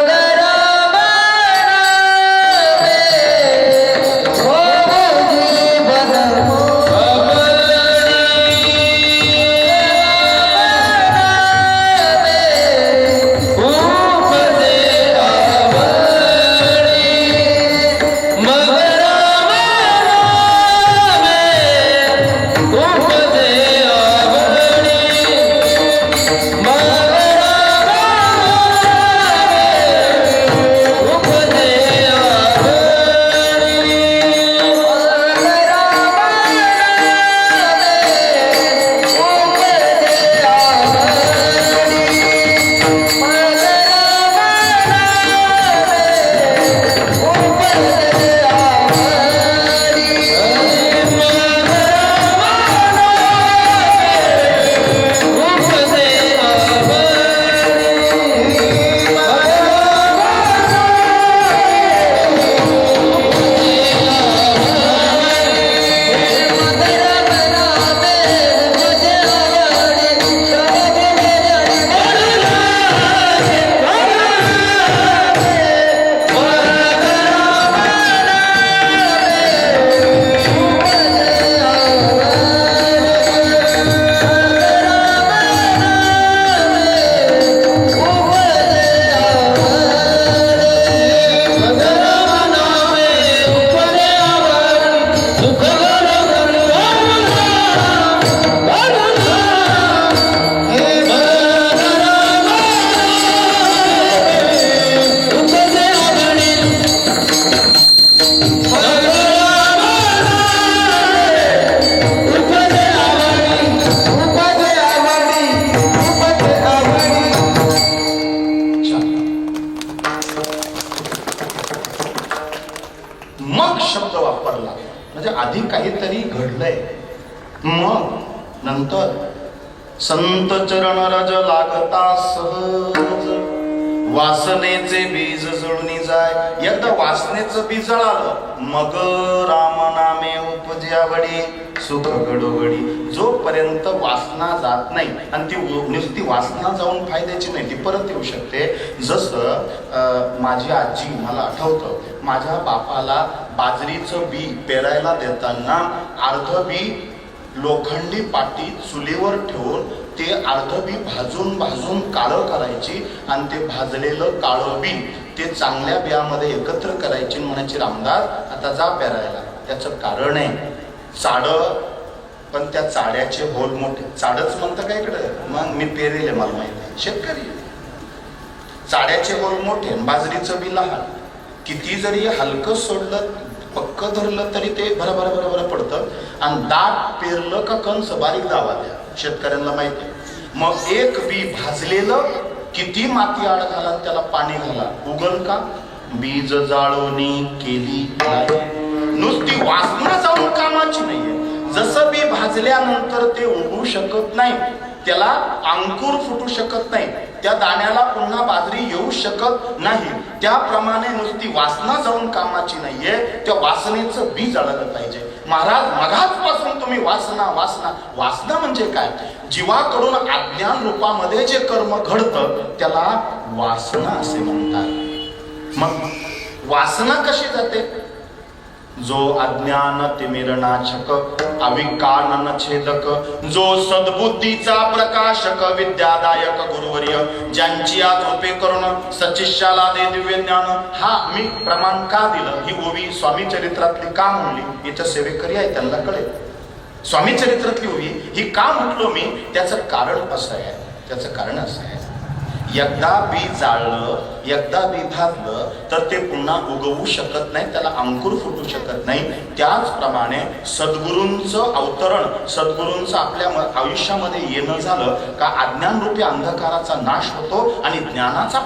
काहीतरी घडलंय. मग नंतर संत चरण रज लागता सहज वासनेचे बीज जळून जाय. एकदा वासनेचं बीज जळालं मग राम नामे उपज्यावडी सुख घडोघडी. जोपर्यंत वासना जात नाही आणि ती नुसती वासना जाऊन फायद्याची नाही, ती परत येऊ शकते. जसं माझी आजी, मला आठवतं माझ्या बापाला बाजरीचं बी पेरायला देताना अर्ध बी लोखंडी पाटी चुलीवर ठेवून ते अर्ध बी भाजून भाजून काळं करायची आणि ते भाजलेलं काळं बी ते चांगल्या बियामध्ये एकत्र करायची. म्हणायची रामदास आता जा पेरायला. त्याचं कारण आहे चाडं, पण त्या चाड्याचे होल मोठे. चाडच म्हणतं काय इकडं, मग मी पेरेले मला माहिती आहे, शेतकरी. चाड्याचे होल मोठे, बाजरीचं बी लहान. किती जरी हलकं सोडलं पक्क धरलं तरी ते भराभरा भराभरा पडतं. आणि दाट पेरलं का कंस बारीक दावा द्या, शेतकऱ्यांना माहिती आहे. मग एक बी भाजलेलं किती माती आड घाला त्याला पाणी घाला, उगल का? बीज जाळोनी केली नुसती वासना जाऊन कामाची नाहीये. जसं बी भाजल्यानंतर ते उगवू शकत नाही, त्याला अंकुर फुटू शकत नाही, त्या दाण्याला पुन्हा बाजरी येऊ शकत नाही, त्याप्रमाणे नुसती वासना जाऊन कामाची नाहीये. त्या वासनेचं बी जळालं पाहिजे. महाराज मगाचपासून तुम्ही वासना वासना वासना म्हणजे काय? जीवाकडून अज्ञान रूपामध्ये जे कर्म घडतं त्याला वासना असे म्हणतात. मग वासना कशी जाते? जो अज्ञान तिमिरनाशक अविकानन छेदक, जो सद्बुद्धीचा प्रकाशक विद्यादायक गुरुवर्य, ज्यांची आज कृपे करून सचिष्याला दे दिव्य ज्ञान. हा मी प्रमाण का दिलं? ही ओवी स्वामी चरित्रातली का म्हणली? इथं सेवेकरी आहे त्यांना कळेल. स्वामी चरित्रातली ओवी ही का म्हटलो मी? त्याचं कारण असं आहे. त्याचं कारण असं आहे, एकदा बी जाळलं, एकदा बी भाजलं तर ते पुन्हा उगवू शकत नाही, त्याला अंकुर फुटू शकत नाही. त्याचप्रमाणे सद्गुरूंचं अवतरण, सद्गुरूंचं आपल्या आयुष्यामध्ये येणं झालं का अज्ञानरूपी अंधकाराचा नाश होतो आणि ज्ञानाचा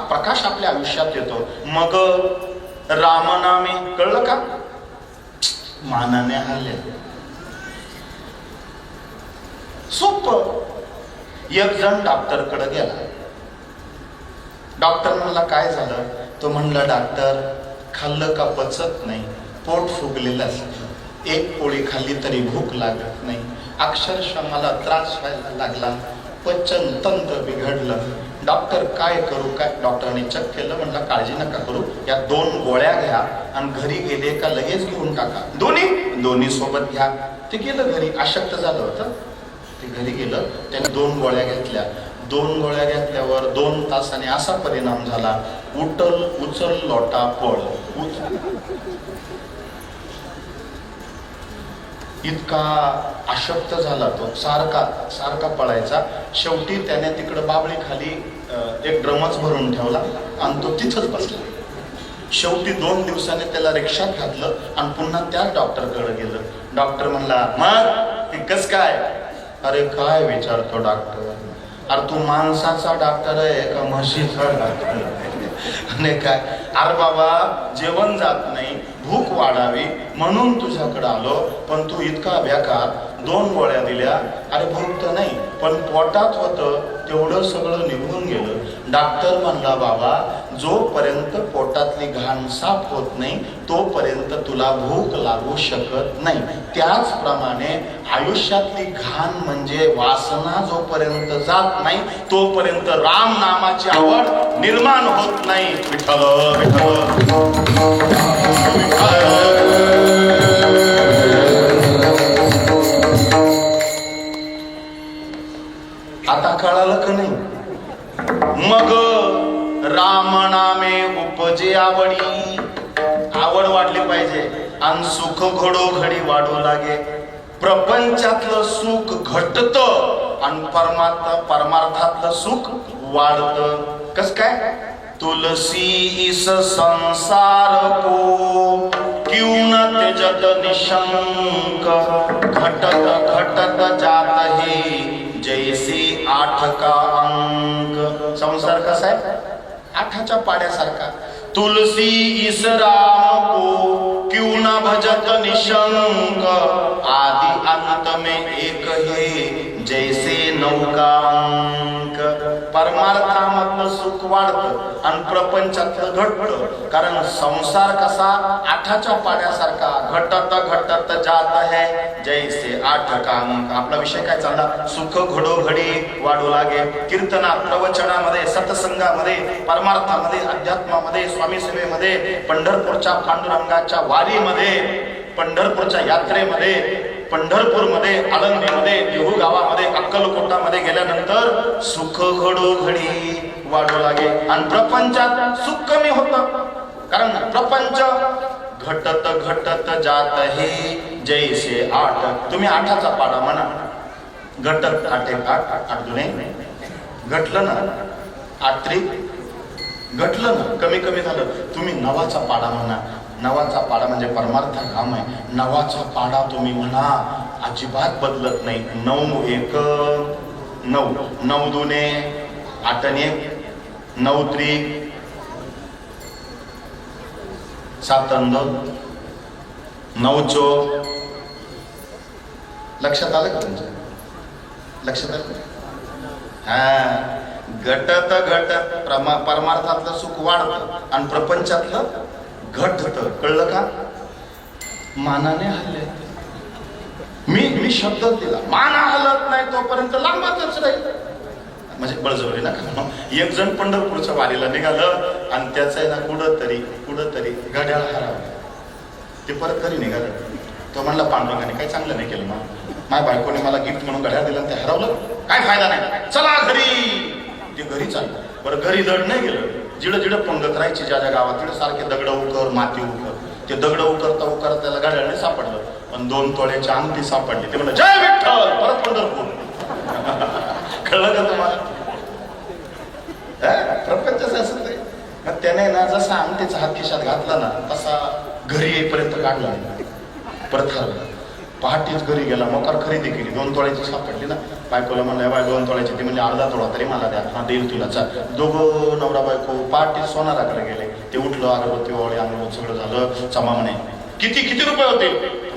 प्रकाश आपल्या आयुष्यात येतो. मग रामनामे कळलं का? मानाने हल्ले सोपं. एक जण डॉक्टरकडे गेला. डॉक्टर म्हणला काय झालं? तो म्हणला डॉक्टर खाल्लं का पचत नाही, पोट फुगलेलं असतं, एक पोळी खाल्ली तरी भूक लागत नाही, अक्षरशः मला त्रास व्हायला लागला, पचन तंत्र बिघडलं. डॉक्टर काय करू? काय? डॉक्टरांनी चेक केलं, म्हणलं काळजी नका करू, या 2 गोळ्या घ्या आणि घरी गेले का लगेच घेऊन टाका. दोन्ही सोबत घ्या. ते गेलं घरी, अशक्त झालं होतं, ते घरी गेलं, त्याने 2 गोळ्या घेतल्या. 2 गोळ्या घेतल्यावर 2 तासाने असा परिणाम झाला, उचल लोटा पळ. इतका अशक्त झाला तो, सारखा पळायचा. शेवटी त्याने तिकडं बाबळी खाली एक ड्रमच भरून ठेवला आणि तो तिथंच बसला. शेवटी 2 दिवसाने त्याला रिक्षात घातलं आणि पुन्हा त्याच डॉक्टरकडे गेलं. डॉक्टर म्हणला मग कस काय? अरे काय विचारतो डॉक्टर, अरे तू माणसाचा डॉक्टर आहे का म्हशीचा डॉक्टर आहे? आणि काय? अरे बाबा जेवण जात नाही, भूक वाढावी म्हणून तुझ्याकडे आलो, पण तू इतका बेकार 2 गोळ्या दिल्या. अरे भूक तर नाही, पण पोटात होतं तेवढं सगळं निघून गेलं. डॉक्टर म्हणला बाबा जोपर्यंत पोटातली घाण साफ होत नाही तोपर्यंत तुला भूक लागू शकत नाही. त्याचप्रमाणे आयुष्यातली घाण म्हणजे वासना जोपर्यंत जात नाही तोपर्यंत राम नामाची आवड निर्माण होत नाही. विठ्ठल आता कळालं का नाही? मग राम नामे उपजे आवडी. आवड वाढली पाहिजे आणि सुख घडोघडी वाढू लागे. प्रपंचातलं सुख घटत आणि परमार्थातलं सुख वाढत. कस काय? तुलसी इस संसार को क्यों न त्यजत निशंक, घटत घटत जात है जैसे 8 का अंक. संसार कसा आहे? 8च्या पाड्यासारखा. तुलसी इस राम को क्यों न भजत निशंक, आदि अंत में एक है जैसे नौका अंक. परमार्थामधलं सुख वाढतं आणि प्रपंचातलं घटतं. कारण संसार कसा आठाच्या पाण्यासारखा घटत घटत जात है जैसे आठ का अंक. आपला विषय काय चालला? सुख घडोघडी वाढू लागे. कीर्तनात, प्रवचनामध्ये, सत्संगामध्ये, परमार्थामध्ये, अध्यात्मामध्ये, स्वामी सेवेमध्ये, पंढरपूरच्या पांडुरंगाच्या वारीमध्ये, पंढरपूरच्या यात्रेमध्ये, पंढरपूरमध्ये, आळंदीमध्ये, देहू गावामध्ये, अक्कलकोटामध्ये गेल्यानंतर सुख घडोघडी वाढू लागे आणि प्रपंचात सुख कमी होतं. कारण प्रपंच घटत घटत जात हे जैसे आठ. तुम्ही आठाचा पाडा म्हणा. घटत आठ एक आठ, आठ दुने घटलं ना, आठ त्रिक घटलं ना, कमी कमी झालं. तुम्ही नवाचा पाडा म्हणा. नवाचा पाडा म्हणजे परमार्थ काम आहे. नवाचा पाडा तुम्ही म्हणा, अजिबात बदलत नाही. 9 एक 9, 9 दुने 8 एक 9 त्रिक 7 9 चोक. लक्षात आलं का तुमच्या? लक्षात आलं? हा, घटत घटत परमार्थातलं सुख वाढतं आणि प्रपंचातलं घटतं. कळलं का? मानाने हल्ले. मी शब्द दिला, माना हलत नाही तोपर्यंत लांबातच राहील. म्हणजे बळजबरी नका. एक जण पंढरपूरच्या वारीला निघालं आणि त्याचं आहे ना कुठंतरी घड्याळ हरवलं. ते परत घरी निघालं. तो म्हणला पांडुरंगाने काही चांगलं नाही केलं. माझ्या बायकोने मला गिफ्ट म्हणून घड्याळ दिलं, ते हरवलं, काय फायदा नाही, चला घरी. ते घरी चाललं. बरं, घरी दड नाही गेलं. जिडं पंगत राहायची ज्या गावात, तिकडे सारखे दगड उकर, माती उकर. ते दगड उकरता त्याला घड्याळ सापडलं, पण 2 तोळ्याची अंगठी सापडली. ते म्हणलं जय विठ्ठल, परत पंढरपूर. कळलं का तुम्हाला? प्रपंच असं नाही. मग त्याने ना जसा अंगठीचा हात खिशात घातला ना, तसा घरी येईपर्यंत काढला, परत हरवला. पहाटेच घरी गेला, मोकार खरेदी केली, 2 तोळ्याची सापडली ना. बायकोला म्हणलं बाय 2 तोळ्याची. ती म्हणजे अर्धा तोळा तरी मला द्या. हा देईल तुला. दोघं नवरा बायको पहाटे सोनाराकडे गेले. ते उठलं, अगरबत्ती ओवळी, अंगण सगळं झालं. चमा म्हणे किती रुपये होते?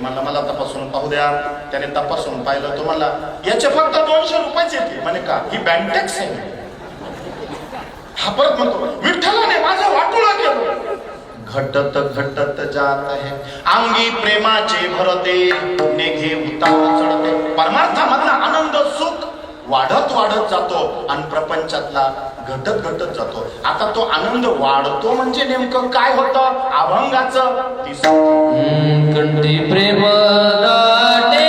म्हणला मला तपासून पाहू द्या. त्याने तपासून पाहिलं. तो म्हणला याचे फक्त 200 रुपयेच येते. म्हणे का? ही बँक टॅक्स आहे. हा परत म्हणतो विठ्ठलाने माझं वाटोळं केलं. घटत घटत जात आहे. अंगी प्रेमाचे भरते, नेघे उतार चढते. परमार्थामधला आनंद सुख वाढत जातो आणि प्रपंचातला घटत जातो. आता तो आनंद वाढतो म्हणजे नेमकं काय होतं? अभंगाचं कंठी प्रेम दाटे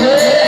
Yeah.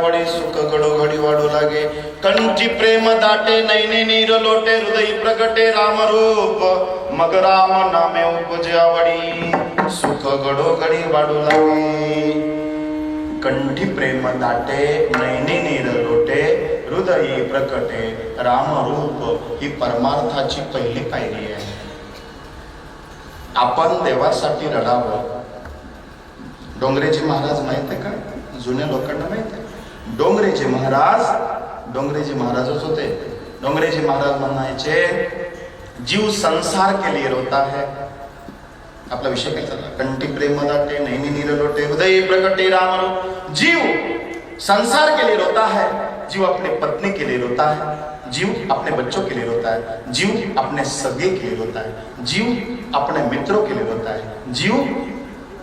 उपजावडी सुख घडोघडी वाढू लागे. कंठी प्रेम दाटे नैने नीर लोटे हृदय प्रगटे रामरूप मग राम नामे उपजावडी सुख घडोघडी वाढू लागे. कंठी प्रेम दाटे नैने नीर लोटे हृदयी प्रकटे रामरूप ही परमार्थाची पहिली पायरी आहे. आपण देवासाठी रडावं. डोंगरेजी महाराज माहित आहे का? जुन्या लोकांना माहित आहे. डोंगरेजी महाराजच होते. डोंगरेजी महाराज म्हणायचे जीव संसार के लिए रोता है. आपला विषय काय चालला? कंठी प्रेम दाटे नैनी नीर लोटे हृदय प्रकटे रामरूप. जीव संसार के लिए रोता है. जीव अपने पत्नी के लिए रोता है. जीव अपने बच्चों के लिए रोता है. जीव अपने सगे के लिए रोता है. जीव अपने मित्रों के लिए रोता है. जीव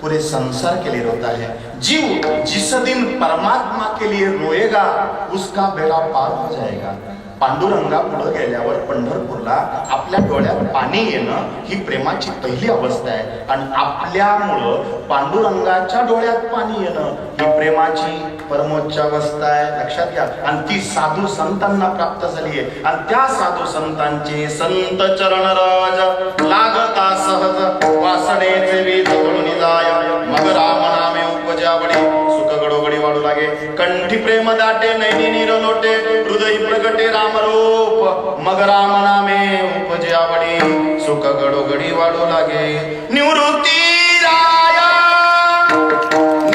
पूरे संसार के लिए रोता है. जीव जिस दिन परमात्मा के लिए रोएगा उसका बेड़ा पार हो जाएगा. पांडुरंगा पुढे गेल्यावर पंढरपूरला आपल्या डोळ्यात पाणी येणं ही प्रेमाची पहिली अवस्था आहे. आणि आपल्यामुळं पांडुरंगाच्या डोळ्यात पाणी येणं ही प्रेमाची परमोच्च अवस्था आहे. लक्षात घ्या. आणि ती साधू संतांना प्राप्त झाली आहे. आणि त्या साधू संतांचे संत चरण राज लागता सहज वासनेचे वीज घडून जाय मग राम नामे उपजावडी सुख घडोघडी वाढू लागे. कंठी प्रेम दाटे नैनी नीर लोटे हृदय प्रगटे रामरूप मग राम नामे उपजावडी सुख घडोघडी वाढू लागे. निवृत्ती राया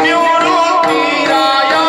निवृत्ती राया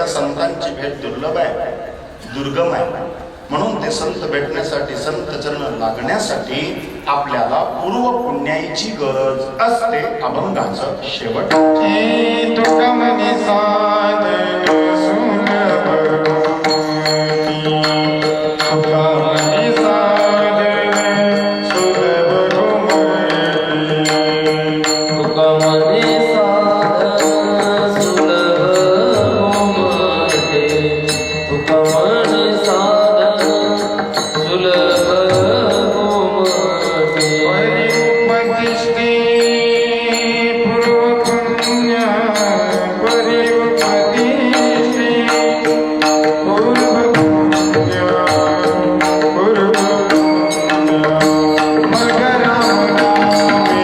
संतांची भेट दुर्लभ आहे, दुर्गम आहे. म्हणून ते संत भेटण्यासाठी, संत चरण लागण्यासाठी आपल्याला पूर्व पुण्याईची गरज असते. अभंगाचं शेवट मग राम नामे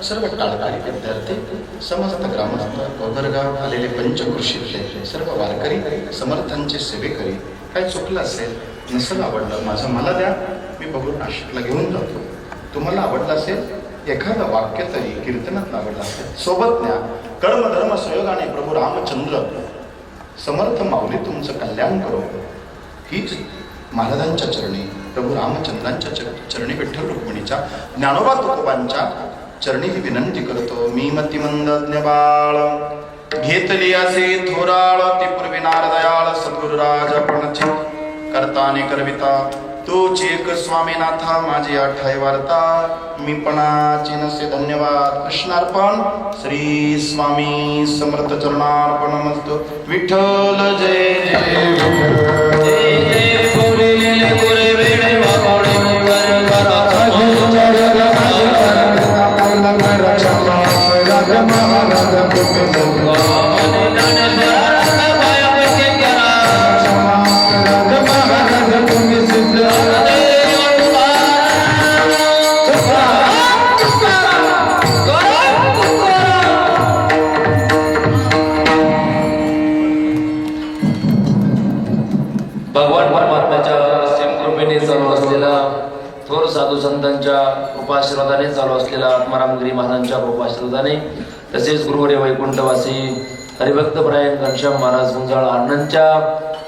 सर्व टाळकरी विद्यार्थी, समस्त ग्रामस्थ, गोगरगाव आलेले पंचकृषीतले सर्व वारकरी, समर्थांचे सेवेकरी, काय चुकलं असेल, नसेल आवडलं माझं मला द्या, मी बघून नाशिकला घेऊन जातो. तुम्हाला आवडलं असेल एखादं वाक्य तरी कीर्तनात आवडलं असेल सोबत न्या. कर्म धर्म संयोगाने प्रभू रामचंद्र समर्थ माऊली तुमचं कल्याण करो. हीच महाराजांच्या चरणी, प्रभू रामचंद्रांच्या चरणी, विठ्ठल रुक्मिणीच्या, ज्ञानोबा तुकोबांच्या चरणी ही विनंती करतो. मी मतिमंद ज्ञबाळ घेतली असे थोराळ, ती पूर्वी नारदयाळ सद्गुरुराज प्रणची करताने करविता तोच एक स्वामीनाथा माझी आठाई वार्ता. मी पणाची नसे धन्यवाद. कृष्णार्पण. श्री स्वामी समर्थ चरणार्पणमस्तु. विठ्ठल जय जय जय जय पुरी पुरी वेणे वाकोडे भगवान परमात्म्याच्या असीम कृपेने चालू असलेला, थोर साधू संतांच्या कृपाशीर्वादाने चालू असलेला, आत्मारामगिरी महाराजांच्या कृपाशीर्वादाने, तसेच गुरुवरे वैकुंठवासी हरिभक्तपरायण घनश्याम महाराज गुंजाळ अण्णांच्या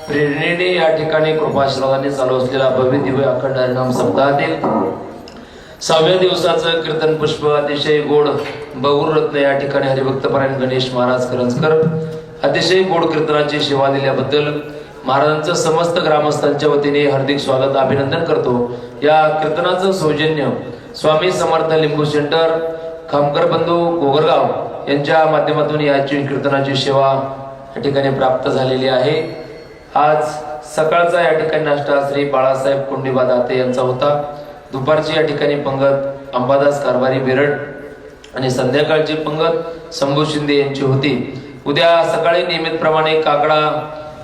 प्रेरणेने या ठिकाणी कृपाशीर्वादाने चालू असलेला भव्य दिव्य अखंड हरिनाम सप्ताहातील 6व्या दिवसाचं कीर्तन पुष्प अतिशय गोड बहुर रत्न या ठिकाणी हरिभक्तपरायण गणेश महाराज करंजकर अतिशय गोड कीर्तनाची सेवा दिल्याबद्दल महाराजांचं समस्त ग्रामस्थांच्या वतीने हार्दिक स्वागत, अभिनंदन करतो. या कीर्तनाचं सौजन्य स्वामी समर्थ लिंबू सेंटर, खामकर बंधू गोगरगाव यांच्या माध्यमातून याची कीर्तनाची सेवा या ठिकाणी प्राप्त झालेली आहे. आज सकाळचा या ठिकाणी नाश्ता श्री बाळासाहेब कोंडीबा दाते यांचा होता. दुपारची या ठिकाणी पंगत अंबादास कारभारी बेरड आणि संध्याकाळची पंगत शंभू शिंदे यांची होती. उद्या सकाळी नियमितप्रमाणे काकडा,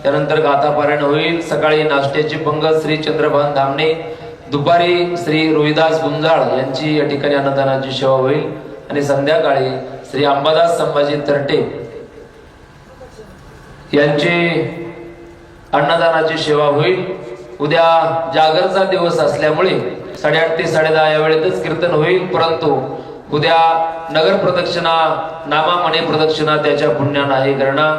त्यानंतर गाथा पारायण होईल. सकाळी नाश्त्याची पंगत श्री चंद्रभान धामणे, दुपारी श्री रोहिदास गुंजाळ यांची या ठिकाणी अन्नदानाची सेवा होईल आणि संध्याकाळी श्री अंबादास संभाजी तरटे यांची अन्नदानाची सेवा होईल. उद्या जागरचा दिवस असल्यामुळे 8:30 ते 10:30 या वेळेतच कीर्तन होईल, परंतु उद्या नगर प्रदक्षिणा, नामा मणे प्रदक्षिणा त्याच्या पुण्यानं आहे, गरणा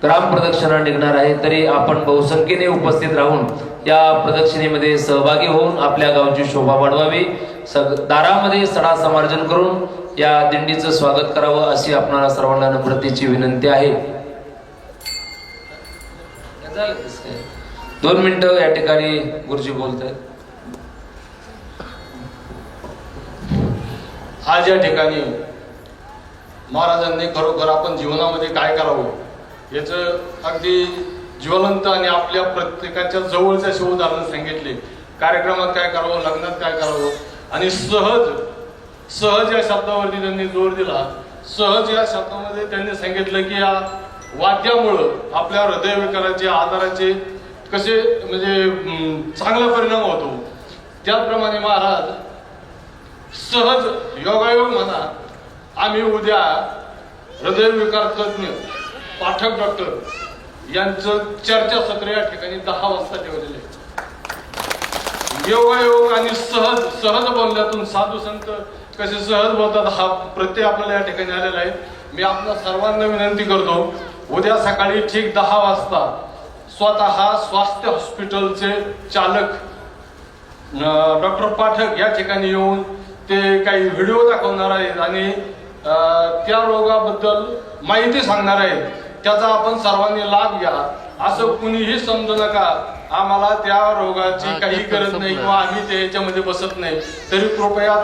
ग्राम प्रदक्षिणा निघणार आहे. तरी आपण बहुसंख्येने उपस्थित राहून या प्रदक्षिणेमध्ये सहभागी होऊन आपल्या गावची शोभा वाढवावी, दारामध्ये सडा समार्जन करून या दिंडीचं स्वागत करावं अशी आपणाला सर्वांना नम्रतेची विनंती आहे. 2 मिनिटं या ठिकाणी गुरुजी बोलत आहेत. आज या ठिकाणी महाराजांनी खरोखर आपण जीवनामध्ये काय करावं याचं अगदी ज्वलंत आणि आपल्या प्रत्येकाच्या जवळचे असे उदाहरण सांगितले. कार्यक्रमात काय करावं, लग्नात काय करावं, आणि सहज या शब्दावरती त्यांनी जोर दिला. सहज या शब्दामध्ये त्यांनी सांगितलं की या वाद्यामुळं आपल्या हृदयविकाराचे, आजाराचे कसे म्हणजे चांगला परिणाम होतो. त्याचप्रमाणे महाराज सहज योगायोग म्हणा, आम्ही उद्या हृदयविकार तज्ञ पाठक डॉक्टर यांचं चर्चासत्र या ठिकाणी 10 वाजता ठेवलेले आहे. योगायोग आणि सहज बोलण्यातून साधू संत कसे सहज बोलतात हा प्रत्यय आपल्याला या ठिकाणी आलेला आहे. मी आपल्या सर्वांना विनंती करतो, उद्या सकाळी ठीक 10 वाजता स्वतः स्वास्थ्य हॉस्पिटलचे चालक डॉक्टर पाठक या ठिकाणी येऊन ते काही व्हिडिओ दाखवणार आहेत आणि त्या रोगाबद्दल माहिती सांगणार आहेत. त्याचा आपण सर्वांनी लाभ घ्या. असं कुणीही समजू नका आम्हाला त्या रोगाची काही गरज नाही किंवा आम्ही त्याच्यामध्ये बसत नाही, तरी कृपया